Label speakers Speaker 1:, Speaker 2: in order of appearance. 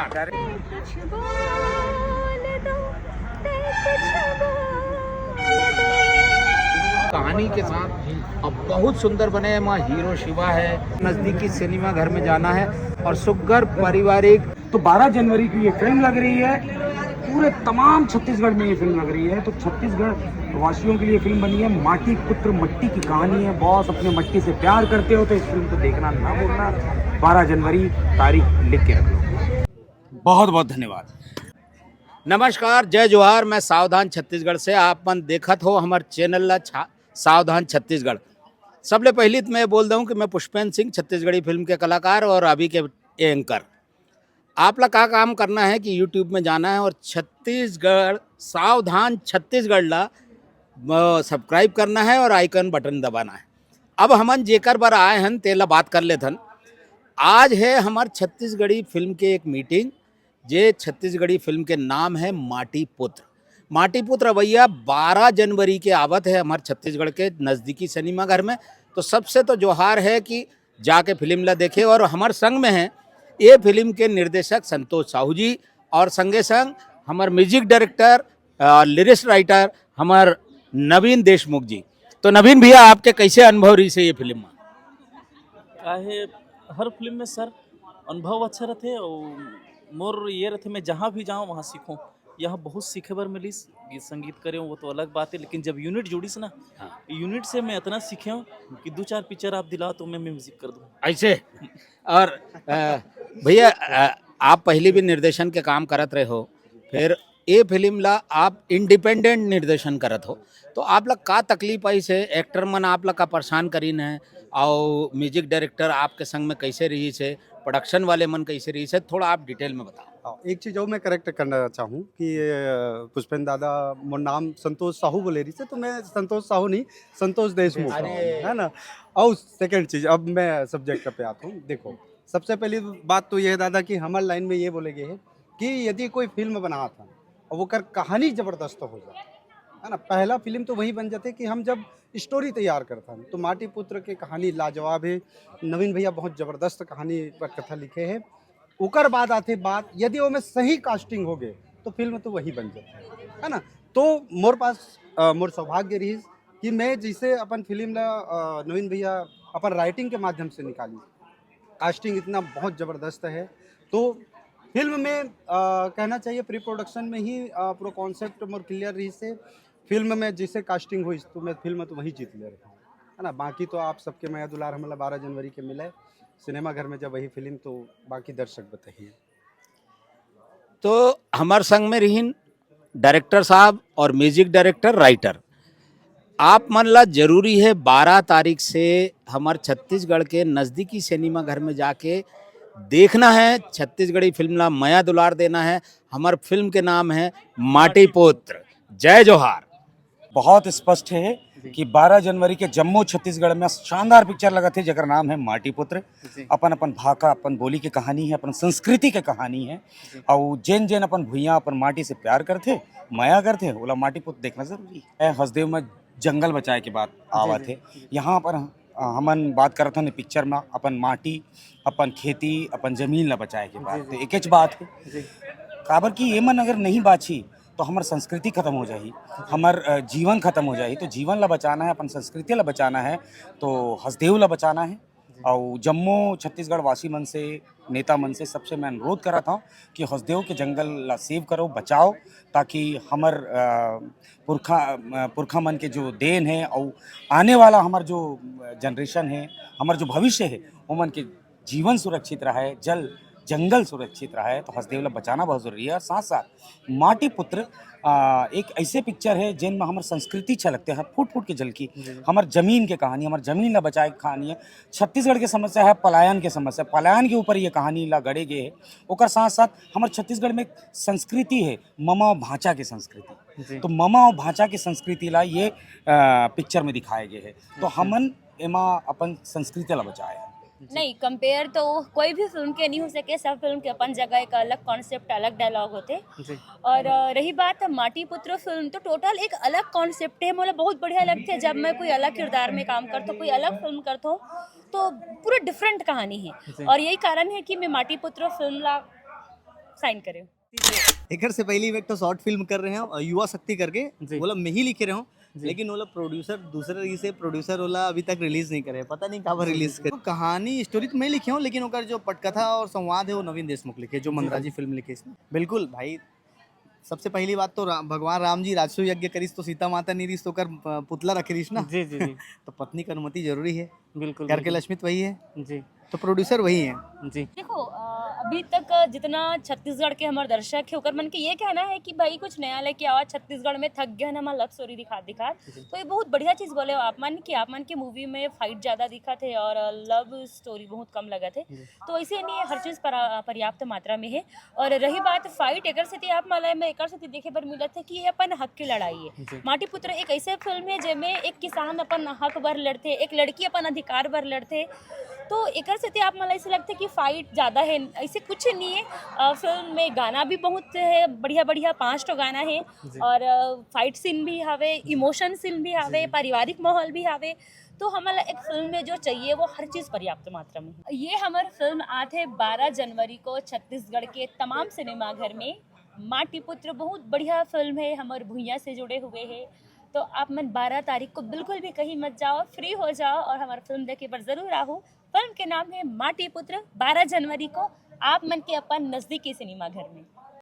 Speaker 1: नमस्कार। कहानी के साथ अब बहुत सुंदर बने हैं। वहाँ हीरो शिवा है, नजदीकी सिनेमा घर में जाना है और सुगर पारिवारिक।
Speaker 2: तो 12 जनवरी की ये फिल्म लग रही है, पूरे तमाम छत्तीसगढ़ में ये फिल्म लग रही है। तो छत्तीसगढ़ वासियों के लिए फिल्म बनी है। माटी पुत्र मट्टी की कहानी है। बॉस अपने मट्टी से प्यार करते हो तो इस फिल्म को देखना ना भूलना। 12 जनवरी तारीख लिख के रख लो। बहुत बहुत धन्यवाद।
Speaker 1: नमस्कार, जय जोहार। मैं सावधान छत्तीसगढ़ से आप मन देखत हो हमारे चैनल ला सावधान छत्तीसगढ़। सबले पहली तो मैं बोल दूं कि मैं पुष्पेंद्र सिंह, छत्तीसगढ़ी फिल्म के कलाकार और अभी के एंकर। आप ला का काम करना है कि यूट्यूब में जाना है और छत्तीसगढ़ सावधान छत्तीसगढ़ ला सब्सक्राइब करना है और आइकन बटन दबाना है। अब हमन जेकर बर आए हन तेला बात कर लेथन। आज है हमार छत्तीसगढ़ी फिल्म के एक मीटिंग। जे छत्तीसगढ़ी फिल्म के नाम है माटी पुत्र। माटी पुत्र भैया 12 जनवरी के आवत है हमारे छत्तीसगढ़ के नज़दीकी सिनेमा घर में। तो सबसे तो जोहार है कि जाके फिल्म ला देखे। और हमारे संग में हैं ये फिल्म के निर्देशक संतोष साहू जी और संगे संग हमारे म्यूजिक डायरेक्टर लिरिक्स राइटर हमार नवीन देशमुख जी। तो नवीन भैया, आपके कैसे अनुभव रही से ये फिल्म में?
Speaker 3: काहे हर फिल्म में सर अनुभव अच्छा रहते और मोर ये रहते मैं जहाँ भी जाऊँ वहाँ सीखूँ। यहाँ बहुत सीखे बर मिलीस। गीत संगीत करे वो तो अलग बात है, लेकिन जब यूनिट जुड़ीस ना, यूनिट से मैं इतना सीखे हूँ कि 2-4 पिक्चर आप दिलाओ तो मैं म्यूजिक कर दूँ
Speaker 1: ऐसे। और भैया, आप पहले भी निर्देशन के काम करत रहे हो, फिर ये फिल्म ला आप इंडिपेंडेंट निर्देशन करत हो, तो आप लोग का तकलीफ आई से एक्टर मन आप लोग का परेशान करीन है और म्यूजिक डायरेक्टर आपके संग में कैसे रही से, प्रोडक्शन वाले मन कैसे रही से, थोड़ा आप डिटेल में बताओ।
Speaker 4: हाँ, एक चीज़ और मैं करेक्ट करना चाहूँ कि पुष्पेंद्र दादा मोर नाम संतोष साहू बोले रही से, तो मैं संतोष साहू नहीं, संतोष देशमुख है ना। और सेकंड चीज़, अब मैं सब्जेक्ट पे आता हूँ। देखो, सबसे पहली बात तो ये है दादा कि हमारे लाइन में ये बोले गए है कि यदि कोई फिल्म बना था और वो कर कहानी ज़बरदस्त हो जाए, है ना, पहला फिल्म तो वही बन जाते कि हम जब स्टोरी तैयार करता हैं। तो माटी पुत्र की कहानी लाजवाब है। नवीन भैया बहुत ज़बरदस्त कहानी पर कथा लिखे हैं। ओकर बाद आते बात, यदि वो में सही कास्टिंग हो गए तो फिल्म तो वही बन जाती है ना। तो मोर पास मोर सौभाग्य रही कि मैं जिसे अपन फिल्म ला नवीन भैया अपन राइटिंग के माध्यम से निकाली। कास्टिंग इतना बहुत ज़बरदस्त है। तो फिल्म में कहना चाहिए प्री प्रोडक्शन में ही पूरा कॉन्सेप्ट मोर क्लियर रही से फिल्म में जिसे कास्टिंग हुई तो मैं फिल्म तो वही जीत ले रहा हूँ, है ना। बाकी तो आप सबके मैं दुलार हमला 12 जनवरी के मिले सिनेमा घर में जब वही फिल्म, तो बाकी दर्शक बताइए।
Speaker 1: तो हमारे संग में रही डायरेक्टर साहब और म्यूजिक डायरेक्टर राइटर। आप मन ला जरूरी है 12 तारीख से हमारे छत्तीसगढ़ के नज़दीकी सिनेमा घर में जाके देखना है। छत्तीसगढ़ी फिल्म ला माया दुलार देना है। हमारे फिल्म के नाम है माटी पुत्र। जय जोहार।
Speaker 2: बहुत स्पष्ट है कि 12 जनवरी के जम्मू छत्तीसगढ़ में शानदार पिक्चर लगा थे जगह नाम है माटी पुत्र। अपन अपन भाषा अपन बोली के कहानी है, अपन संस्कृति के कहानी है। और जैन जैन अपन भुइयाँ अपन माटी से प्यार करते माया करते बोला माटी पुत्र देखना जरूरी है। हसदेव में जंगल बचाए के बात आवा थे। यहाँ पर हमन बात करत हन पिक्चर में अपन माटी अपन खेती अपन जमीन ला बचाए के बात। एक ही बात है काबर की ये मन अगर नहीं बाछी तो हमार संस्कृति खत्म हो जाही, हमार जीवन खत्म हो जाही। तो जीवन ला बचाना है, अपन संस्कृति ला बचाना है, तो हसदेव ला बचाना है। और जम्मू छत्तीसगढ़ वासी मन से नेता मन से सबसे मैं अनुरोध करा था कि हसदेव के जंगल ला सेव करो, बचाओ, ताकि हमार पुरखा मन के जो देन है और आने वाला हमार जो जनरेशन है, हमार जो भविष्य है, वो मन के जीवन सुरक्षित रहे, जंगल सुरक्षित रहा है। तो हसदेव ला बचाना बहुत जरूरी है। और साथ साथ माटी पुत्र एक ऐसे पिक्चर है जिनमें हमारे संस्कृति छलकते हैं, फूट फूट के झलकी हमारे जमीन के कहानी, हमारे जमीन ला बचाए की कहानी है। छत्तीसगढ़ की समस्या है पलायन के समस्या, पलायन के ऊपर ये कहानी ला गढ़े गए है। और साथ साथ हमारे छत्तीसगढ़ में एक संस्कृति है ममा और भांचा की संस्कृति। तो ममा और भांचा की संस्कृति ला ये पिक्चर में दिखाए गए है। तो हमन एमा अपन संस्कृति ला बचाए है।
Speaker 5: नहीं, कंपेयर तो कोई भी फिल्म के नहीं हो सके। सब फिल्म के अपन जगह एक अलग कॉन्सेप्ट, अलग डायलॉग होते। और रही बात माटी पुत्र फिल्म, तो टोटल एक अलग कॉन्सेप्ट है। मुझे बहुत बढ़िया लगते है जब मैं कोई अलग किरदार में काम करता हूँ, कोई अलग फिल्म करता हूँ, तो पूरा डिफरेंट कहानी है। और यही कारण है कि मैं माटी पुत्र फिल्म ला साइन करें।
Speaker 6: एकर से पहले एक तो शॉर्ट फिल्म कर रहे हैं युवा शक्ति करके,
Speaker 7: जी।
Speaker 6: वो लोग मैं ही लिखे रहे हूँ,
Speaker 7: जी।
Speaker 6: लेकिन वो लोग प्रोड्यूसर दूसरे तरीके से प्रोड्यूसर वाला अभी तक रिलीज नहीं करे, पता नहीं कब रिलीज करे। तो कहानी स्टोरी तो मैं लिखे हूँ, लेकिन ओकर जो पटकथा और संवाद है वो नवीन देशमुख लिखे, जो मंदराजी फिल्म लिखे इसने। बिल्कुल भाई, सबसे पहली बात तो भगवान राम जी राजसू यज्ञ करिस तो सीता माता निरिस तो कर पुतला रखिस ना।
Speaker 7: जी जी जी
Speaker 6: तो पत्नी की अनुमति जरूरी है,
Speaker 7: बिल्कुल
Speaker 6: घर के
Speaker 7: बिल्कुल।
Speaker 6: लक्ष्मी तो वही है,
Speaker 7: जी
Speaker 6: तो प्रोड्यूसर वही है।
Speaker 7: जी
Speaker 5: देखो अभी तक जितना छत्तीसगढ़ के हमारे दर्शक है ओकर मन के ये कहना है कि भाई कुछ नया लेके आओ, छत्तीसगढ़ में थक गया ना हमारा लव स्टोरी दिखा तो ये बहुत बढ़िया चीज़ बोले हो आप मन की मूवी में फाइट ज़्यादा दिखा थे और लव स्टोरी बहुत कम लगा थे, तो ऐसे नहीं हर चीज़ पर्याप्त मात्रा में है। और रही बात फाइट एकर से आप मलय में एकर से देखे पर मिलत है कि ये अपन हक की लड़ाई है। माटी पुत्र एक ऐसे फिल्म है जिसमें एक किसान अपन हक बर लड़ते, एक लड़की अपन अधिकार बर लड़ते, तो एकर से आप मला ऐसे लगता है कि फाइट ज़्यादा है, ऐसे कुछ नहीं है। फिल्म में गाना भी बहुत है बढ़िया बढ़िया, 5 तो गाना है और फाइट सीन भी हवे, इमोशन सीन भी हवे, पारिवारिक माहौल भी हवे, तो हमारा एक फिल्म में जो चाहिए वो हर चीज़ पर्याप्त मात्रा में है। ये हमारी फिल्म आते 12 जनवरी को छत्तीसगढ़ के तमाम सिनेमाघर में। माटी पुत्र बहुत बढ़िया फिल्म है, हमारे भुइयाँ से जुड़े हुए है, तो आप मन 12 तारीख को बिल्कुल भी कहीं मत जाओ, फ्री हो जाओ और हमारा फिल्म देखे पर ज़रूर आओ। फिल्म के नाम है माटी पुत्र, 12 जनवरी को आप मन के अपन नज़दीकी सिनेमा घर में।